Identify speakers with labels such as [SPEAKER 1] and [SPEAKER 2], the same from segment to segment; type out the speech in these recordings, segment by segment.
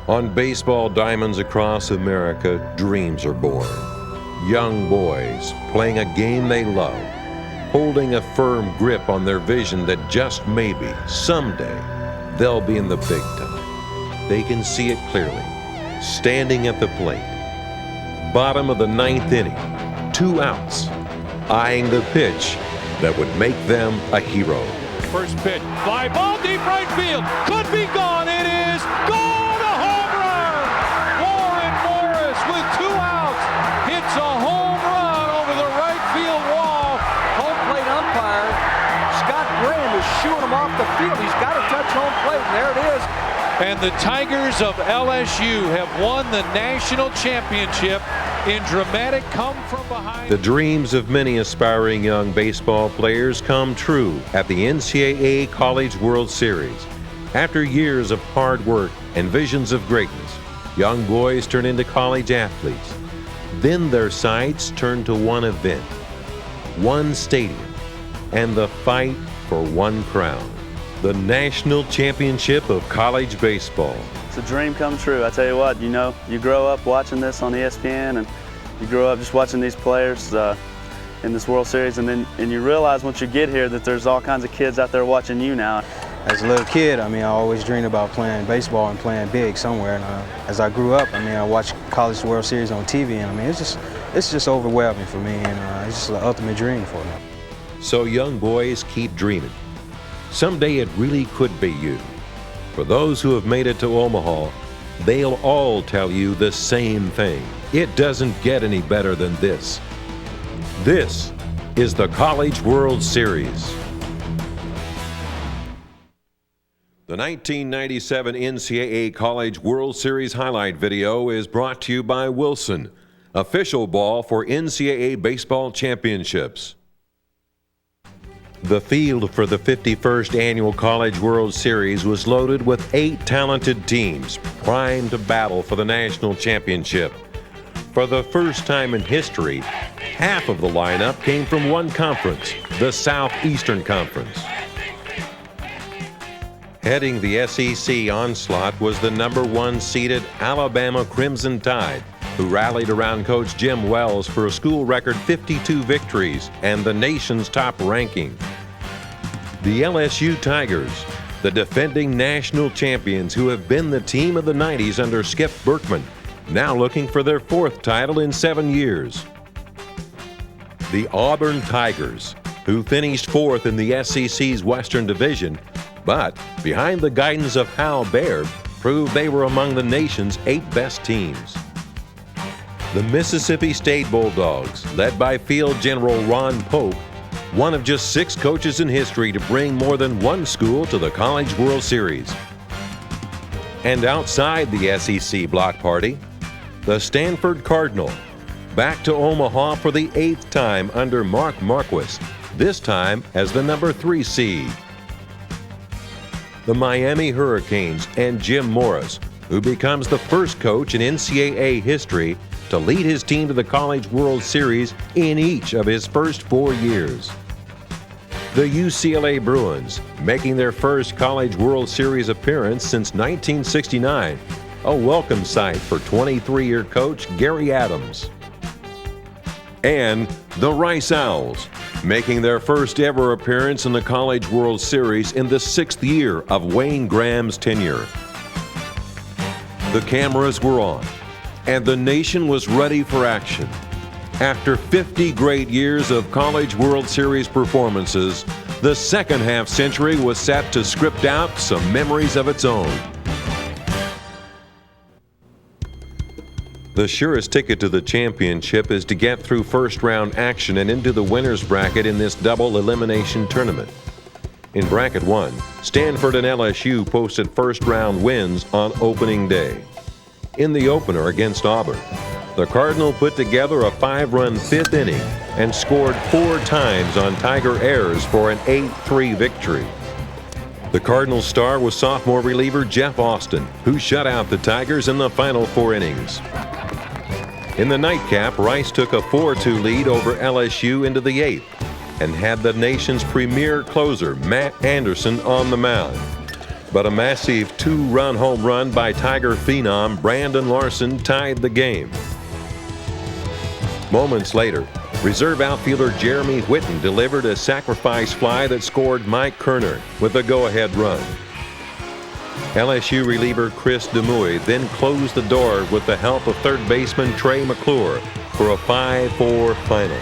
[SPEAKER 1] On baseball diamonds across America, dreams are born. Young boys playing a game they love, holding a firm grip on their vision that just maybe, someday, they'll be in the big time. They can see it clearly, standing at the plate. Bottom of the ninth inning, 2 outs, eyeing the pitch that would make them a hero.
[SPEAKER 2] First pitch, fly ball, deep right field, could be gone, it is gone! A home run! Warren Morris with 2 outs hits a home run over the right field wall.
[SPEAKER 3] Home plate umpire Scott Graham is shooing him off the field. He's got to touch home plate, and there it is.
[SPEAKER 2] And the Tigers of LSU have won the national championship in dramatic come-from-behind.
[SPEAKER 1] The dreams of many aspiring young baseball players come true at the NCAA College World Series. After years of hard work and visions of greatness, young boys turn into college athletes. Then their sights turn to one event, one stadium, and the fight for one crown. The National Championship of College Baseball.
[SPEAKER 4] It's a dream come true. I tell you what, you know, you grow up watching this on ESPN, and you grow up just watching these players in this World Series, and you realize once you get here that there's all kinds of kids out there watching you now.
[SPEAKER 5] As a little kid, I always dreamed about playing baseball and playing big somewhere. And as I grew up, I watched College World Series on TV, and it's just overwhelming for me, and it's just the ultimate dream for me.
[SPEAKER 1] So young boys keep dreaming. Someday it really could be you. For those who have made it to Omaha, they'll all tell you the same thing. It doesn't get any better than this. This is the College World Series. The 1997 NCAA College World Series highlight video is brought to you by Wilson, official ball for NCAA baseball championships. The field for the 51st Annual College World Series was loaded with 8 talented teams primed to battle for the national championship. For the first time in history, half of the lineup came from one conference, the Southeastern Conference. Heading the SEC onslaught was the #1 seeded Alabama Crimson Tide, who rallied around Coach Jim Wells for a school record 52 victories and the nation's top ranking. The LSU Tigers, the defending national champions who have been the team of the 90s under Skip Berkman, now looking for their 4th title in 7 years. The Auburn Tigers, who finished 4th in the SEC's Western Division, but behind the guidance of Hal Baird, proved they were among the nation's 8 best teams. The Mississippi State Bulldogs, led by Field General Ron Polk, one of just 6 coaches in history to bring more than one school to the College World Series. And outside the SEC block party, the Stanford Cardinal, back to Omaha for the 8th time under Mark Marquis, this time as the #3 seed. The Miami Hurricanes and Jim Morris, who becomes the first coach in NCAA history to lead his team to the College World Series in each of his first 4 years. The UCLA Bruins, making their first College World Series appearance since 1969, a welcome sight for 23-year coach Gary Adams. And the Rice Owls, making their first ever appearance in the College World Series in the 6th year of Wayne Graham's tenure. The cameras were on, and the nation was ready for action. After 50 great years of College World Series performances, the second half century was set to script out some memories of its own. The surest ticket to the championship is to get through first-round action and into the winner's bracket in this double elimination tournament. In Bracket 1, Stanford and LSU posted first-round wins on opening day. In the opener against Auburn, the Cardinal put together a 5-run 5th inning and scored 4 times on Tiger errors for an 8-3 victory. The Cardinals' star was sophomore reliever Jeff Austin, who shut out the Tigers in the final 4 innings. In the nightcap, Rice took a 4-2 lead over LSU into the 8th and had the nation's premier closer, Matt Anderson, on the mound. but a massive two-run home run by Tiger phenom Brandon Larson tied the game. Moments later, reserve outfielder Jeremy Whitten delivered a sacrifice fly that scored Mike Kerner with a go-ahead run. LSU reliever Chris Demuy then closed the door with the help of third baseman Trey McClure for a 5-4 final.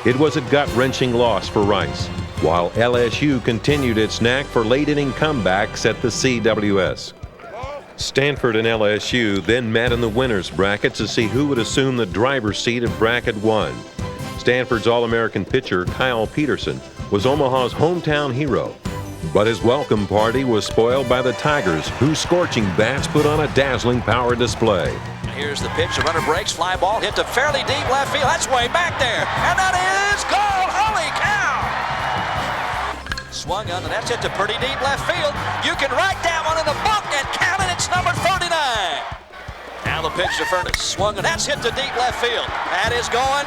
[SPEAKER 1] It was a gut-wrenching loss for Rice, while LSU continued its knack for late-inning comebacks at the CWS. Stanford and LSU then met in the winners bracket to see who would assume the driver's seat of bracket 1. Stanford's All-American pitcher Kyle Peterson was Omaha's hometown hero, but his welcome party was spoiled by the Tigers, whose scorching bats put on a dazzling power display.
[SPEAKER 6] Here's the pitch. The runner breaks. Fly ball hit to fairly deep left field. That's way back there. And that is goal. Holy cow! Swung on, and that's hit to pretty deep left field. You can write that one in the book and count it. It's number 39. Now the pitch to Furness. Swung, and that's hit to deep left field. That is going.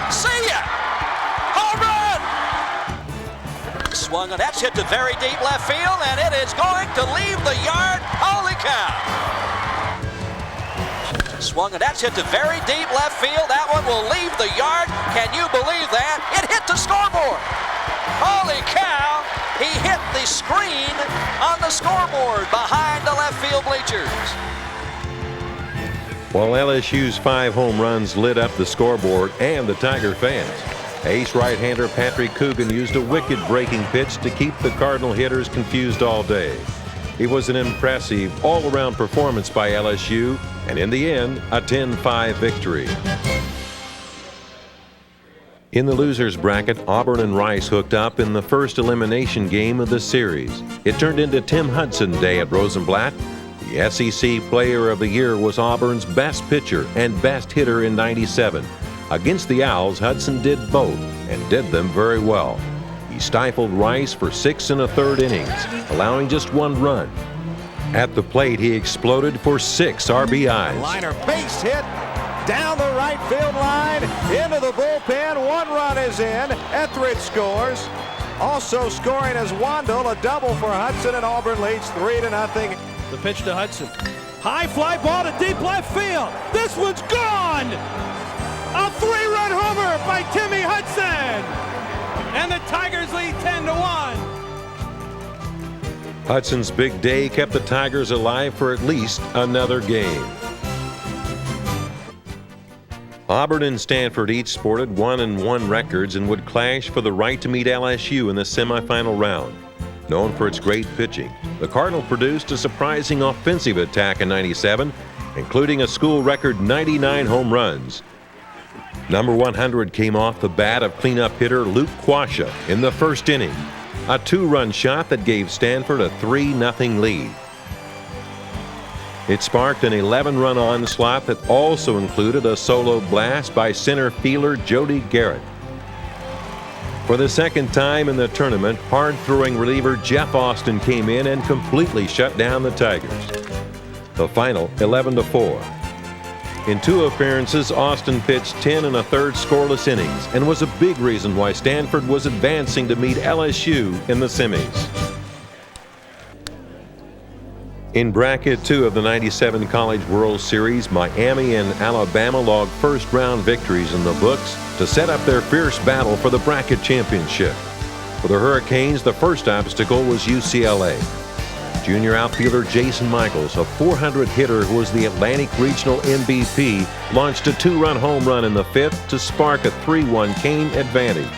[SPEAKER 6] See ya! Home run! Swung, and that's hit to very deep left field, and it is going to leave the yard. Holy cow! Swung, and that's hit to very deep left field. That one will leave the yard. Can you believe that? It hit the scoreboard. Holy cow! He hit the screen on the scoreboard behind the left field bleachers.
[SPEAKER 1] While LSU's 5 home runs lit up the scoreboard and the Tiger fans, ace right-hander Patrick Coogan used a wicket-breaking pitch to keep the Cardinal hitters confused all day. It was an impressive all-around performance by LSU, and in the end, a 10-5 victory. In the losers bracket, Auburn and Rice hooked up in the first elimination game of the series. It turned into Tim Hudson Day at Rosenblatt. The SEC Player of the Year was Auburn's best pitcher and best hitter in '97. Against the Owls, Hudson did both and did them very well. He stifled Rice for 6 1/3 innings, allowing just 1 run. At the plate, he exploded for 6 RBIs.
[SPEAKER 7] Liner base hit down the right field line into the bullpen. 1 run is in. Etheridge scores. Also scoring is Wandle, a double for Hudson, and Auburn leads 3-0.
[SPEAKER 2] The pitch to Hudson. High fly ball to deep left field. This one's gone! A 3-run homer by Timmy Hudson! And the Tigers lead 10-1.
[SPEAKER 1] Hudson's big day kept the Tigers alive for at least another game. Auburn and Stanford each sported 1-1 records and would clash for the right to meet LSU in the semifinal round. Known for its great pitching, the Cardinal produced a surprising offensive attack in '97, including a school record 99 home runs. Number 100 came off the bat of cleanup hitter Luke Quasha in the first inning, a 2-run shot that gave Stanford a 3-0 lead. It sparked an 11-run onslaught that also included a solo blast by center fielder Jody Garrett. For the second time in the tournament, hard-throwing reliever Jeff Austin came in and completely shut down the Tigers. The final 11-4. In 2 appearances, Austin pitched 10 1/3 scoreless innings and was a big reason why Stanford was advancing to meet LSU in the semis. In bracket 2 of the '97 College World Series, Miami and Alabama logged first-round victories in the books to set up their fierce battle for the bracket championship. For the Hurricanes, the first obstacle was UCLA. Junior outfielder Jason Michaels, a 400 hitter who was the Atlantic Regional MVP, launched a 2-run home run in the 5th to spark a 3-1 Cane advantage.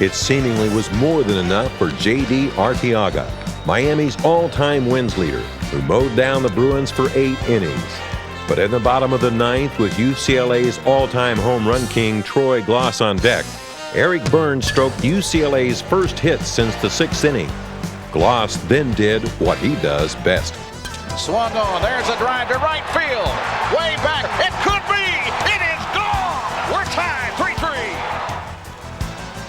[SPEAKER 1] It seemingly was more than enough for J.D. Arteaga, Miami's all-time wins leader, who mowed down the Bruins for 8 innings. But in the bottom of the 9th, with UCLA's all-time home run king Troy Gloss on deck, Eric Burns stroked UCLA's first hit since the 6th inning. Gloss then did what he does best.
[SPEAKER 2] Swung on. There's a drive to right field. Way back. It could be. It is gone. We're tied 3-3.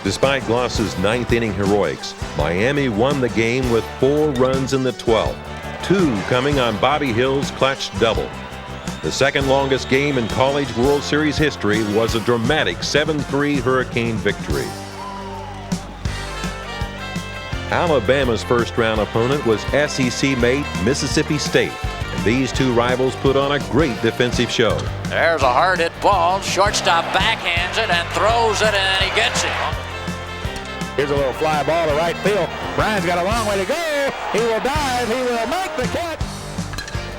[SPEAKER 1] Despite Gloss's 9th inning heroics, Miami won the game with 4 runs in the 12th, 2 coming on Bobby Hill's clutch double. The second longest game in College World Series history was a dramatic 7-3 Hurricane victory. Alabama's first-round opponent was SEC mate Mississippi State. And these two rivals put on a great defensive show.
[SPEAKER 6] There's a hard hit ball. Shortstop backhands it and throws it, and he gets it.
[SPEAKER 7] Here's a little fly ball to right field. Brian's got a long way to go. He will dive. He will make the catch.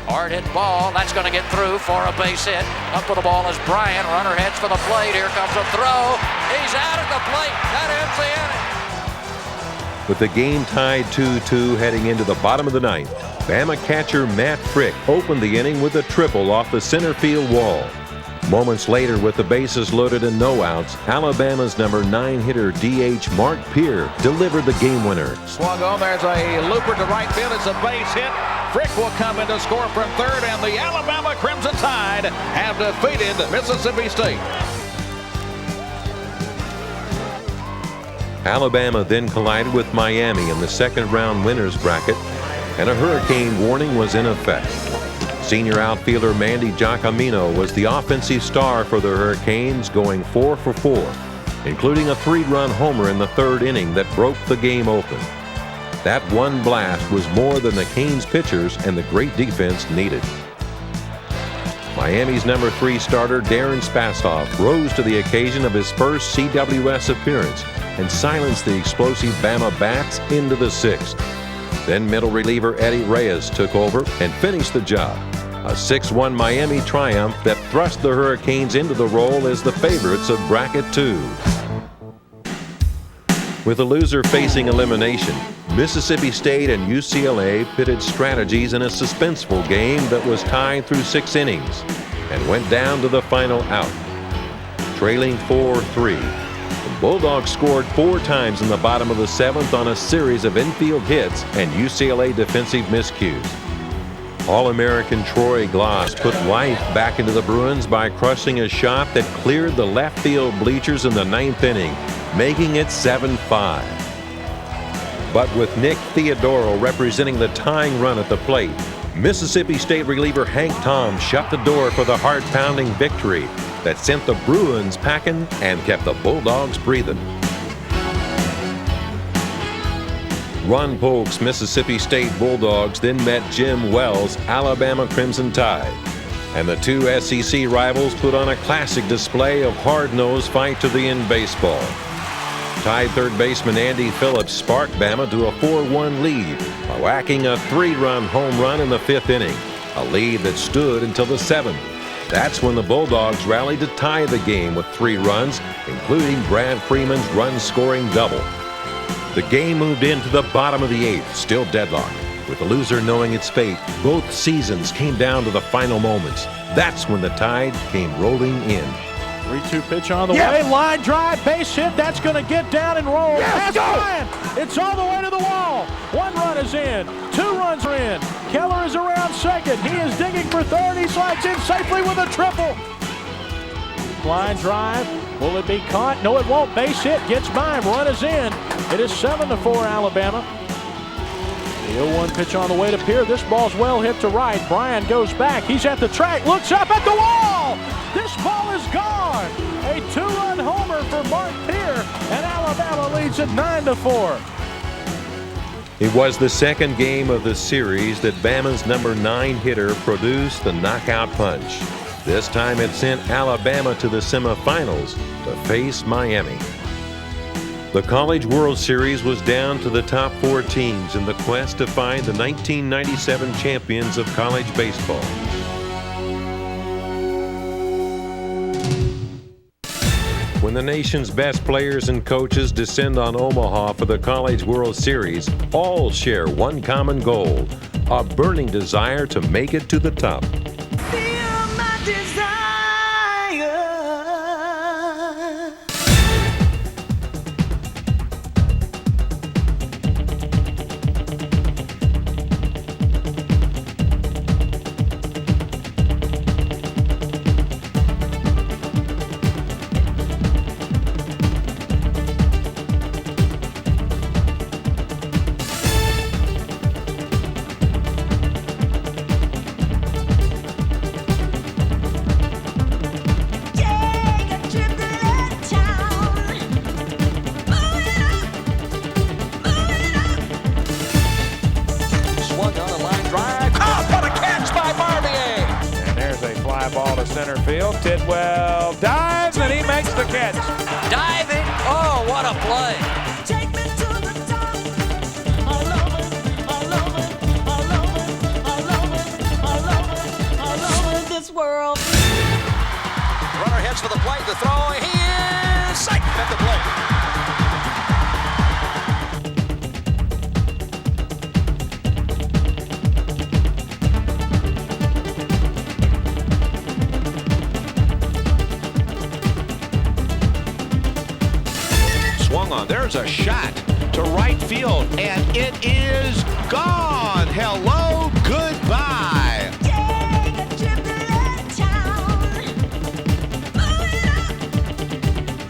[SPEAKER 6] Hard hit ball. That's going to get through for a base hit. Up with the ball is Bryant. Runner heads for the plate. Here comes a throw. He's out at the plate. That ends the inning.
[SPEAKER 1] With the game tied 2-2 heading into the bottom of the ninth, Bama catcher Matt Frick opened the inning with a triple off the center field wall. Moments later, with the bases loaded and no outs, Alabama's number 9 hitter DH Mark Peer delivered the game winner.
[SPEAKER 2] Swung on. There's a looper to right field. It's a base hit. Frick will come in to score from third, and the Alabama Crimson Tide have defeated Mississippi State.
[SPEAKER 1] Alabama then collided with Miami in the second-round winners bracket, and a hurricane warning was in effect. Senior outfielder Mandy Giacomino was the offensive star for the Hurricanes, going 4 for 4, including a 3-run homer in the third inning that broke the game open. That one blast was more than the Canes pitchers and the great defense needed. Miami's number 3 starter Darren Spasoff rose to the occasion of his first CWS appearance and silenced the explosive Bama bats into the 6th. Then middle reliever Eddie Reyes took over and finished the job. A 6-1 Miami triumph that thrust the Hurricanes into the role as the favorites of Bracket 2. With the loser facing elimination, Mississippi State and UCLA pitted strategies in a suspenseful game that was tied through 6 innings and went down to the final out. Trailing 4-3, the Bulldogs scored 4 times in the bottom of the 7th on a series of infield hits and UCLA defensive miscues. All-American Troy Gloss put life back into the Bruins by crushing a shot that cleared the left field bleachers in the 9th inning, making it 7-5. But with Nick Theodoro representing the tying run at the plate, Mississippi State reliever Hank Tom shut the door for the heart-pounding victory that sent the Bruins packing and kept the Bulldogs breathing. Ron Polk's Mississippi State Bulldogs then met Jim Wells' Alabama Crimson Tide, and the two SEC rivals put on a classic display of hard-nosed fight to the end baseball. Tide third baseman Andy Phillips sparked Bama to a 4-1 lead by whacking a 3-run home run in the 5th inning, a lead that stood until the 7th. That's when the Bulldogs rallied to tie the game with 3 runs, including Brad Freeman's run-scoring double. The game moved into the bottom of the 8th, still deadlocked. With the loser knowing its fate, both seasons came down to the final moments. That's when the Tide came rolling in.
[SPEAKER 2] 3-2 pitch on the way. Line drive, base hit. That's going to get down and roll. That's Bryant. It's all the way to the wall. 1 run is in. 2 runs are in. Keller is around second. He is digging for third. He slides in safely with a triple. Line drive. Will it be caught? No, it won't. Base hit. Gets by him. Run is in. It is 7-4 Alabama. The 0-1 pitch on the way to Peer. This ball's well hit to right. Brian goes back. He's at the track. Looks up at the wall. This ball is gone. A 2-run homer for Mark Peer. And Alabama leads it 9-4.
[SPEAKER 1] It was the second game of the series that Bama's number 9 hitter produced the knockout punch. This time it sent Alabama to the semifinals to face Miami. The College World Series was down to the top 4 teams in the quest to find the 1997 champions of college baseball. When the nation's best players and coaches descend on Omaha for the College World Series, all share one common goal, a burning desire to make it to the top.
[SPEAKER 2] to center field. Tidwell dives, and he makes the catch.
[SPEAKER 6] Diving. Oh, what a play.
[SPEAKER 8] Take me to the top. I love it, I love it, I love it, I love it, I love it, I love it, this world.
[SPEAKER 6] Runner heads for the plate. The throw. He is safe at the plate.
[SPEAKER 2] Swung on. There's a shot to right field, and it is gone. Hello, goodbye.
[SPEAKER 8] Take a trip to that town. Move it up,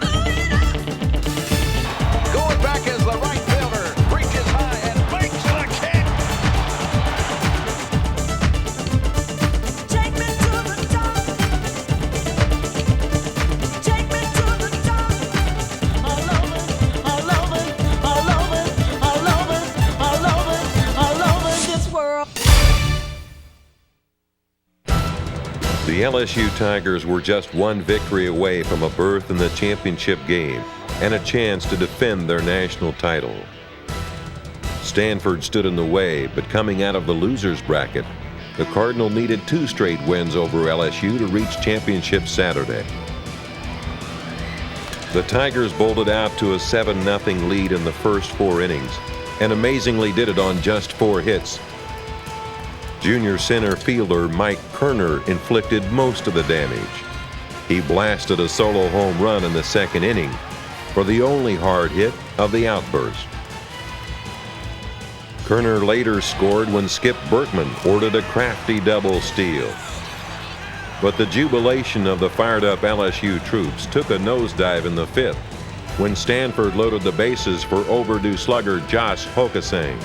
[SPEAKER 8] move it up.
[SPEAKER 7] Going back as the right fielder. Reaches high and makes the catch.
[SPEAKER 8] Take me to the top. Take me to the top. I love it, I love it, I love it, I love it, I love it, I love it, this world.
[SPEAKER 1] The LSU Tigers were just one victory away from a berth in the championship game and a chance to defend their national title. Stanford stood in the way, but coming out of the losers bracket, the Cardinal needed 2 straight wins over LSU to reach championship Saturday. The Tigers bolted out to a 7-0 lead in the first 4 innings and amazingly did it on just 4 hits. Junior center fielder Mike Kerner inflicted most of the damage. He blasted a solo home run in the 2nd inning for the only hard hit of the outburst. Kerner later scored when Skip Berkman ordered a crafty double steal. But the jubilation of the fired-up LSU troops took a nosedive in the 5th when Stanford loaded the bases for overdue slugger Josh Hokasang.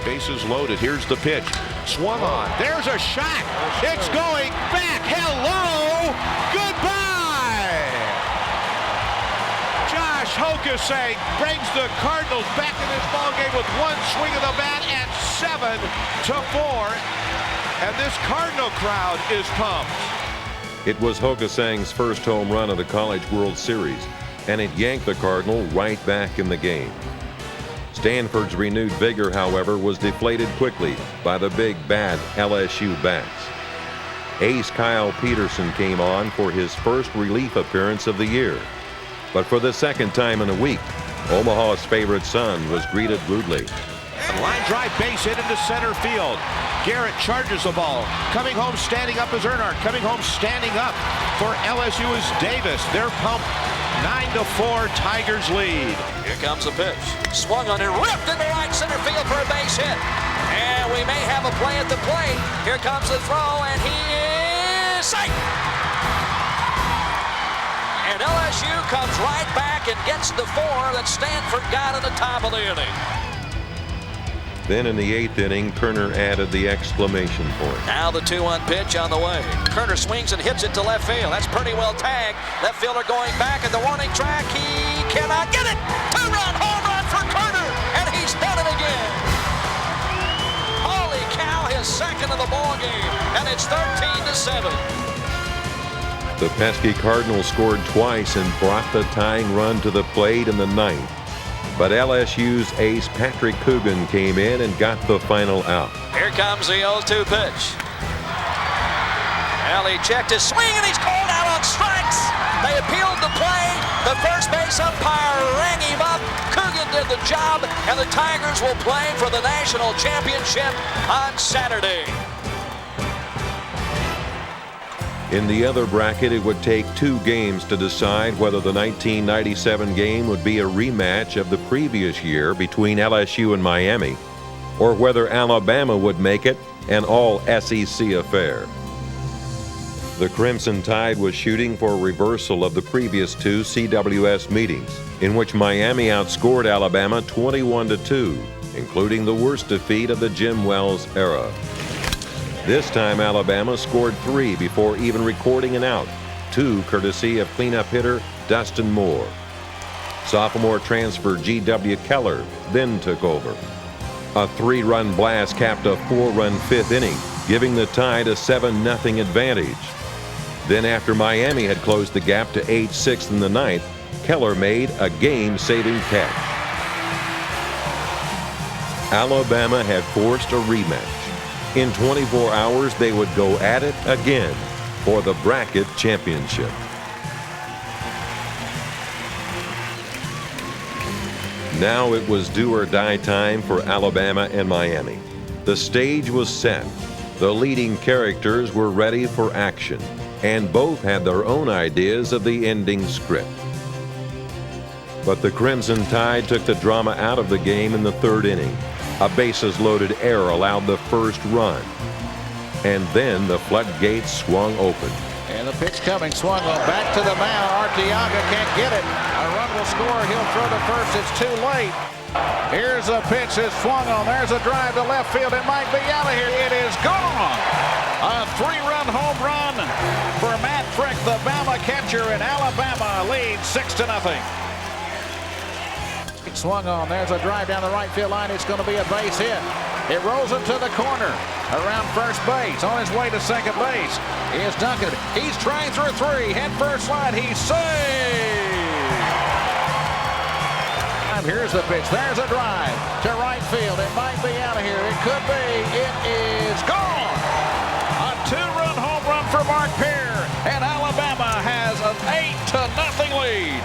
[SPEAKER 2] Bases loaded. Here's the pitch. Swung on. There's a shot. It's going back. Hello. Goodbye. Josh Hokasang brings the Cardinals back in this ballgame with 1 swing of the bat and 7-4. And this Cardinal crowd is pumped.
[SPEAKER 1] It was Hokasang's first home run of the College World Series, and it yanked the Cardinal right back in the game. Stanford's renewed vigor, however, was deflated quickly by the big bad LSU bats. Ace Kyle Peterson came on for his first relief appearance of the year. But for the 2nd time in a week, Omaha's favorite son was greeted rudely.
[SPEAKER 2] Line drive base hit into center field. Garrett charges the ball. Coming home standing up is Earnhardt. Coming home standing up for LSU is Davis. They're pumped. 9-4, Tigers lead.
[SPEAKER 6] Here comes the pitch. Swung on and ripped into right center field for a base hit. And we may have a play at the plate. Here comes the throw, and he is safe. And LSU comes right back and gets the 4 that Stanford got in the top of the inning.
[SPEAKER 1] Then in the 8th inning, Kerner added the exclamation point.
[SPEAKER 6] Now the 2-1 pitch on the way. Kerner swings and hits it to left field. That's pretty well tagged. Left fielder going back at the warning track. He cannot get it. 2-run home run for Kerner, and he's done it again. Holy cow, his 2nd of the ball game, and it's 13-7.
[SPEAKER 1] The pesky Cardinals scored twice and brought the tying run to the plate in the 9th. But LSU's ace Patrick Coogan came in and got the final out.
[SPEAKER 6] Here comes the 0-2 pitch. Well, he checked his swing, and he's called out on strikes. They appealed the play. The first base umpire rang him up. Coogan did the job, and the Tigers will play for the national championship on Saturday.
[SPEAKER 1] In the other bracket, it would take 2 games to decide whether the 1997 game would be a rematch of the previous year between LSU and Miami, or whether Alabama would make it an all-SEC affair. The Crimson Tide was shooting for a reversal of the previous 2 CWS meetings, in which Miami outscored Alabama 21-2, including the worst defeat of the Jim Wells era. This time, Alabama scored 3 before even recording an out, 2 courtesy of cleanup hitter Dustin Moore. Sophomore transfer G.W. Keller then took over. A 3-run blast capped a 4-run 5th inning, giving the Tide a 7-0 advantage. Then after Miami had closed the gap to 8-6 in the ninth, Keller made a game-saving catch. Alabama had forced a rematch. In 24 hours, they would go at it again for the bracket championship. Now it was do or die time for Alabama and Miami. The stage was set. The leading characters were ready for action, and both had their own ideas of the ending script. But the Crimson Tide took the drama out of the game in the third inning. A bases-loaded error allowed the first run. And then the floodgates swung open.
[SPEAKER 2] And the pitch coming, swung on back to the mound. Arteaga can't get it. A run will score. He'll throw to first. It's too late. Here's a pitch that's swung on. There's a drive to left field. It might be out of here. It is gone. A three-run home run for Matt Frick, the Bama catcher, and Alabama leads 6-0. Swung on. There's a drive down the right field line. It's going to be a base hit. It rolls into the corner around first base. On his way to second base is Duncan. He's trying through three. Head first slide. He's saved. Here's the pitch. There's a drive to right field. It might be out of here. It could be. It is gone. A two-run home run for Mark Peer. And Alabama has an 8-0 lead.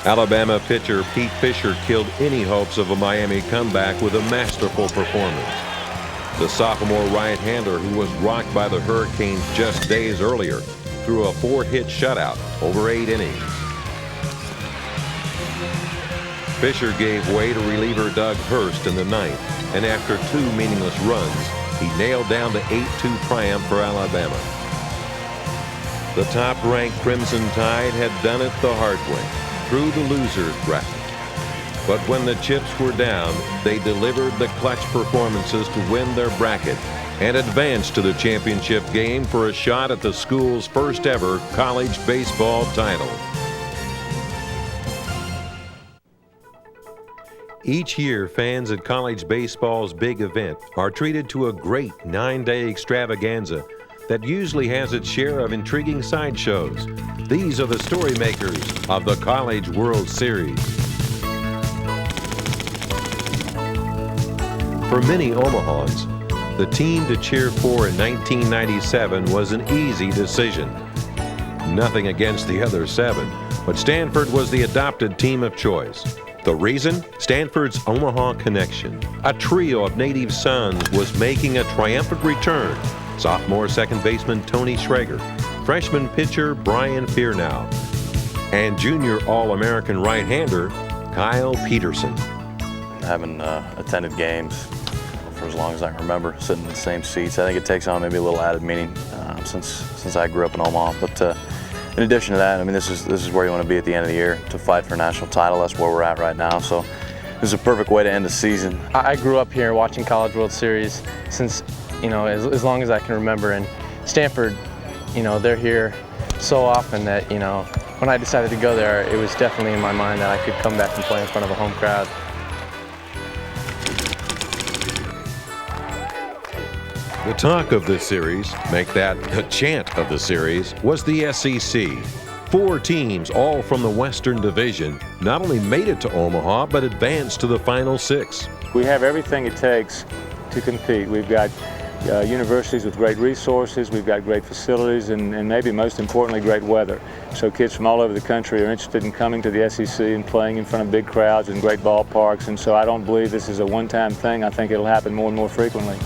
[SPEAKER 1] Alabama pitcher Pete Fisher killed any hopes of a Miami comeback with a masterful performance. The sophomore right-hander, who was rocked by the Hurricanes just days earlier, threw a 4-hit shutout over 8 innings. Fisher gave way to reliever Doug Hurst in the ninth, and after 2 meaningless runs, he nailed down the 8-2 triumph for Alabama. The top-ranked Crimson Tide had done it the hard way, through the losers bracket. But when the chips were down, they delivered the clutch performances to win their bracket and advance to the championship game for a shot at the school's first ever college baseball title. Each year, fans at college baseball's big event are treated to a great 9-day extravaganza that usually has its share of intriguing sideshows. These are the story makers of the College World Series. For many Omahans, the team to cheer for in 1997 was an easy decision. Nothing against the other 7, but Stanford was the adopted team of choice. The reason? Stanford's Omaha connection. A trio of native sons was making a triumphant return. Sophomore second baseman Tony Schrager, freshman pitcher Brian Fearnow, and junior All-American right-hander Kyle Peterson.
[SPEAKER 4] Having attended games for as long as I can remember, sitting in the same seats, I think it takes on maybe a little added meaning since I grew up in Omaha. But in addition to that, I mean, this is where you want to be at the end of the year, to fight for a national title. That's where we're at right now. So this is a perfect way to end the season.
[SPEAKER 9] I grew up here watching College World Series since, as long as I can remember. And Stanford, they're here so often that, when I decided to go there, it was definitely in my mind that I could come back and play in front of a home crowd.
[SPEAKER 1] The talk of this series, make that the chant of the series, was the SEC. 4 teams, all from the Western Division, not only made it to Omaha, but advanced to the Final 6.
[SPEAKER 10] We have everything it takes to compete. We've got universities with great resources, we've got great facilities, and maybe most importantly, great weather. So kids from all over the country are interested in coming to the SEC and playing in front of big crowds and great ballparks, and so I don't believe this is a one-time thing. I think it'll happen more and more frequently.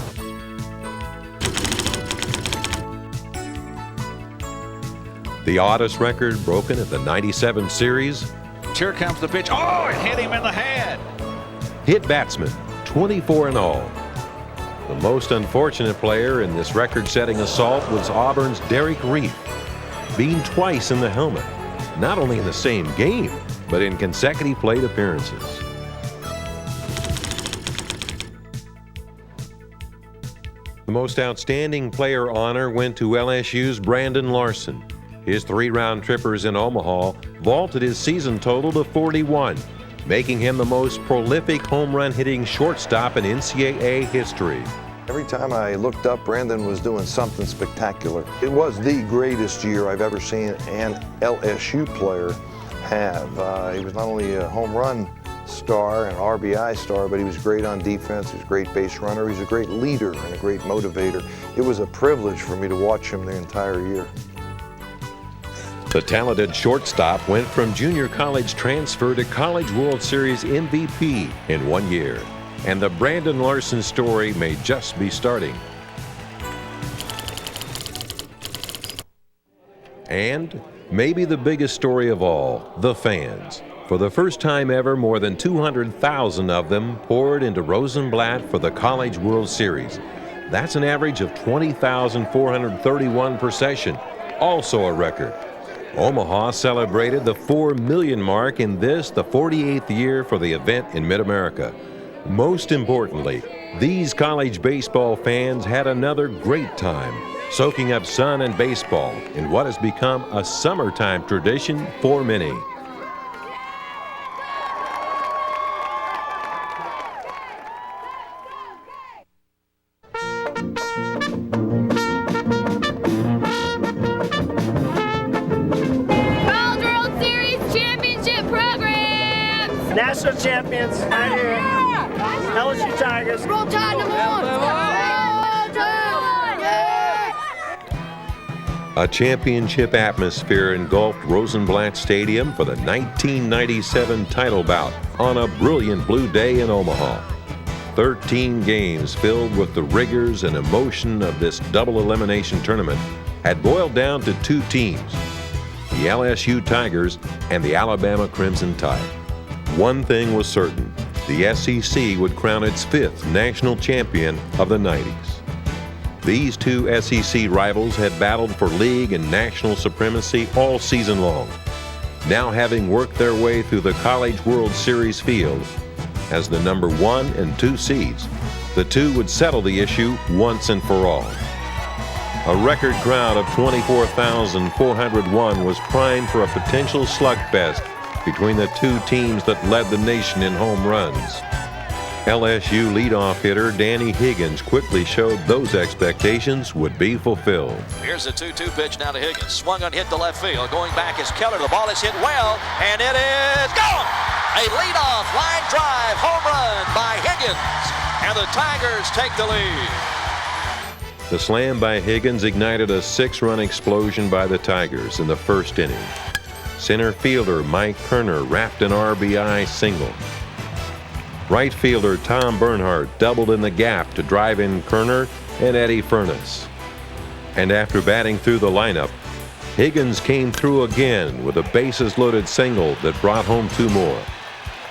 [SPEAKER 1] The oddest record broken at the 97 series.
[SPEAKER 2] Here comes the pitch. Oh, it hit him in the head.
[SPEAKER 1] Hit batsman, 24 in all. The most unfortunate player in this record-setting assault was Auburn's Derek Reef, being twice in the helmet, not only in the same game, but in consecutive plate appearances. The most outstanding player honor went to LSU's Brandon Larson. His 3 round-trippers in Omaha vaulted his season total to 41, making him the most prolific home run-hitting shortstop in NCAA history.
[SPEAKER 11] Every time I looked up, Brandon was doing something spectacular. It was the greatest year I've ever seen an LSU player have. He was not only a home run star and RBI star, but he was great on defense. He was a great base runner. He was a great leader and a great motivator. It was a privilege for me to watch him the entire year.
[SPEAKER 1] The talented shortstop went from junior college transfer to College World Series MVP in 1 year. And the Brandon Larson story may just be starting. And maybe the biggest story of all, the fans. For the first time ever, more than 200,000 of them poured into Rosenblatt for the College World Series. That's an average of 20,431 per session, also a record. Omaha celebrated the 4 million mark in this, the 48th year for the event in Mid-America. Most importantly, these college baseball fans had another great time, soaking up sun and baseball in what has become a summertime tradition for many.
[SPEAKER 8] College World Series championship programs.
[SPEAKER 12] National champions right here. LSU Tigers.
[SPEAKER 8] Roll Tide, number one. Roll Tide, yeah.
[SPEAKER 1] A championship atmosphere engulfed Rosenblatt Stadium for the 1997 title bout on a brilliant blue day in Omaha. 13 games filled with the rigors and emotion of this double elimination tournament had boiled down to two teams, the LSU Tigers and the Alabama Crimson Tide. One thing was certain, the SEC would crown its 5th national champion of the 90s. These two SEC rivals had battled for league and national supremacy all season long. Now having worked their way through the College World Series field as the number 1 and 2 seeds, the two would settle the issue once and for all. A record crowd of 24,401 was primed for a potential slugfest between the two teams that led the nation in home runs. LSU leadoff hitter Danny Higgins quickly showed those expectations would be fulfilled.
[SPEAKER 6] Here's a 2-2 pitch now to Higgins. Swung on, hit to left field. Going back is Keller. The ball is hit well, and it is gone! A leadoff line drive home run by Higgins, and the Tigers take the lead.
[SPEAKER 1] The slam by Higgins ignited a 6-run explosion by the Tigers in the first inning. Center fielder Mike Kerner wrapped an RBI single. Right fielder Tom Bernhardt doubled in the gap to drive in Kerner and Eddie Furness. And after batting through the lineup, Higgins came through again with a bases-loaded single that brought home 2 more.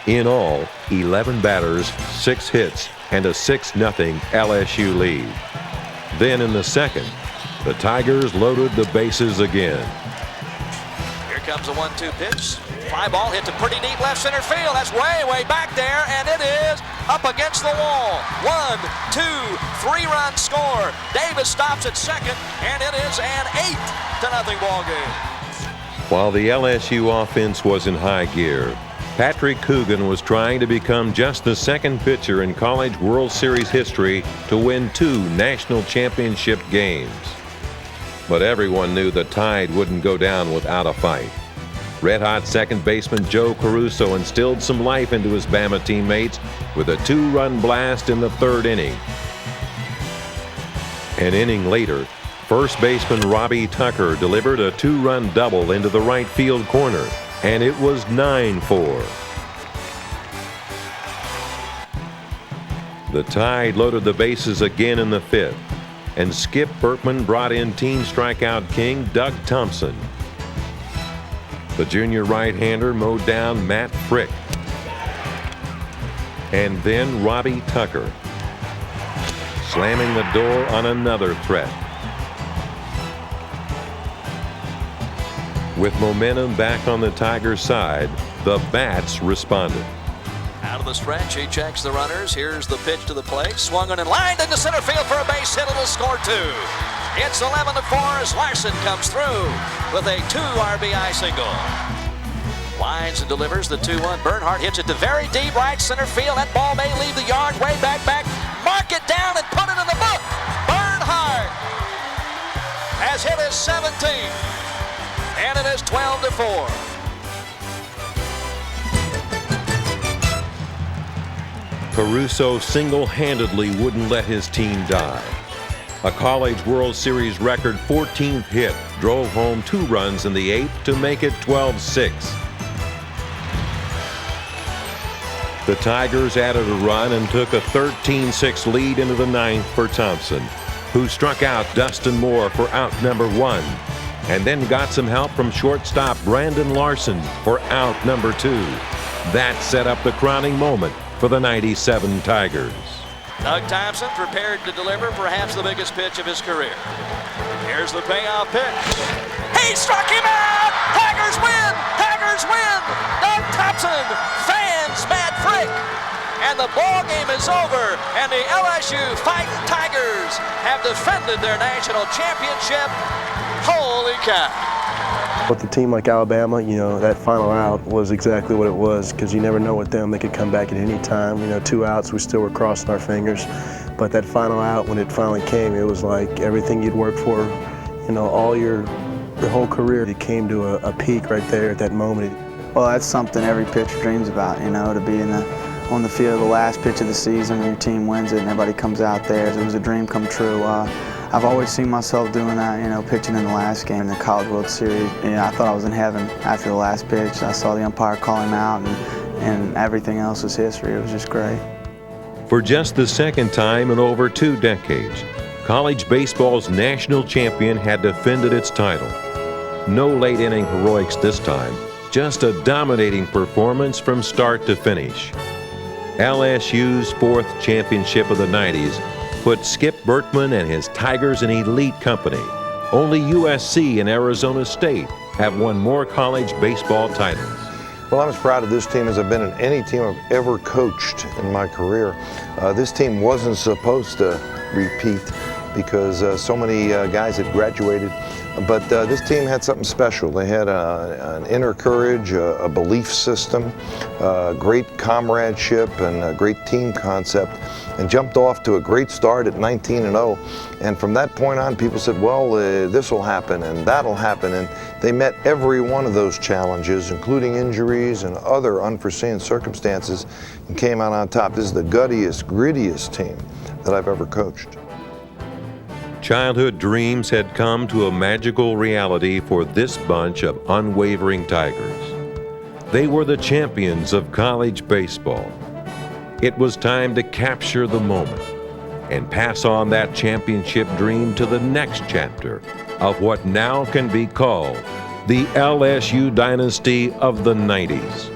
[SPEAKER 1] In all, 11 batters, 6 hits, and a 6-0 LSU lead. Then in the second, the Tigers loaded the bases again.
[SPEAKER 6] Here comes a 1-2 pitch. Fly ball hit to pretty deep left center field. That's way, way back there, and it is up against the wall. 1, 2, 3-run score. Davis stops at second, and it is an 8-0 ball game.
[SPEAKER 1] While the LSU offense was in high gear, Patrick Coogan was trying to become just the second pitcher in College World Series history to win 2 national championship games. But everyone knew the Tide wouldn't go down without a fight. Red-hot second baseman Joe Caruso instilled some life into his Bama teammates with a 2-run blast in the 3rd inning. An inning later, first baseman Robbie Tucker delivered a 2-run double into the right field corner, and it was 9-4. The Tide loaded the bases again in the 5th, and Skip Berkman brought in team strikeout king Doug Thompson. The junior right-hander mowed down Matt Frick. And then Robbie Tucker, slamming the door on another threat. With momentum back on the Tigers' side, the Bats responded.
[SPEAKER 6] Out of the stretch, he checks the runners. Here's the pitch to the plate. Swung on and lined into center field for a base hit. It'll score 2. It's 11-4 as Larson comes through with a 2 RBI single. Lines and delivers the 2-1. Bernhardt hits it to very deep right center field. That ball may leave the yard way back. Mark it down and put it in the box. team. And it is 12-4.
[SPEAKER 1] Caruso single-handedly wouldn't let his team die. A College World Series record 14th hit drove home 2 runs in the 8th to make it 12-6. The Tigers added a run and took a 13-6 lead into the 9th for Thompson, who struck out Dustin Moore for out number 1, and then got some help from shortstop Brandon Larson for out number 2. That set up the crowning moment for the '97 Tigers.
[SPEAKER 6] Doug Thompson prepared to deliver perhaps the biggest pitch of his career. Here's the payoff pitch. He struck him out! Tigers win! Tigers win! Doug Thompson fans Matt Frick. And the ball game is over, and the LSU Fighting Tigers have defended their national championship. Holy cow!
[SPEAKER 13] With a team like Alabama, you know, that final out was exactly what it was, because you never know with them. They could come back at any time. You know, 2 outs, we still were crossing our fingers. But that final out, when it finally came, it was like everything you'd worked for, you know, all your whole career. It came to a peak right there at that moment.
[SPEAKER 14] Well, that's something every pitcher dreams about, you know, to be on the field the last pitch of the season when your team wins it and everybody comes out there. It was a dream come true. I've always seen myself doing that, you know, pitching in the last game in the College World Series. You know, I thought I was in heaven after the last pitch. I saw the umpire call him out, and everything else was history. It was just great.
[SPEAKER 1] For just the second time in over 2 decades, college baseball's national champion had defended its title. No late-inning heroics this time, just a dominating performance from start to finish. LSU's 4th championship of the 90s put Skip Bertman and his Tigers in elite company. Only USC and Arizona State have won more college baseball titles.
[SPEAKER 11] Well, I'm as proud of this team as I've been in any team I've ever coached in my career. This team wasn't supposed to repeat because so many guys had graduated. But this team had something special. They had an inner courage, a belief system, great comradeship, and a great team concept, and jumped off to a great start at 19-0. And from that point on, people said, well, this will happen and that'll happen. And they met every one of those challenges, including injuries and other unforeseen circumstances, and came out on top. This is the guttiest, grittiest team that I've ever coached.
[SPEAKER 1] Childhood dreams had come to a magical reality for this bunch of unwavering Tigers. They were the champions of college baseball. It was time to capture the moment and pass on that championship dream to the next chapter of what now can be called the LSU dynasty of the '90s.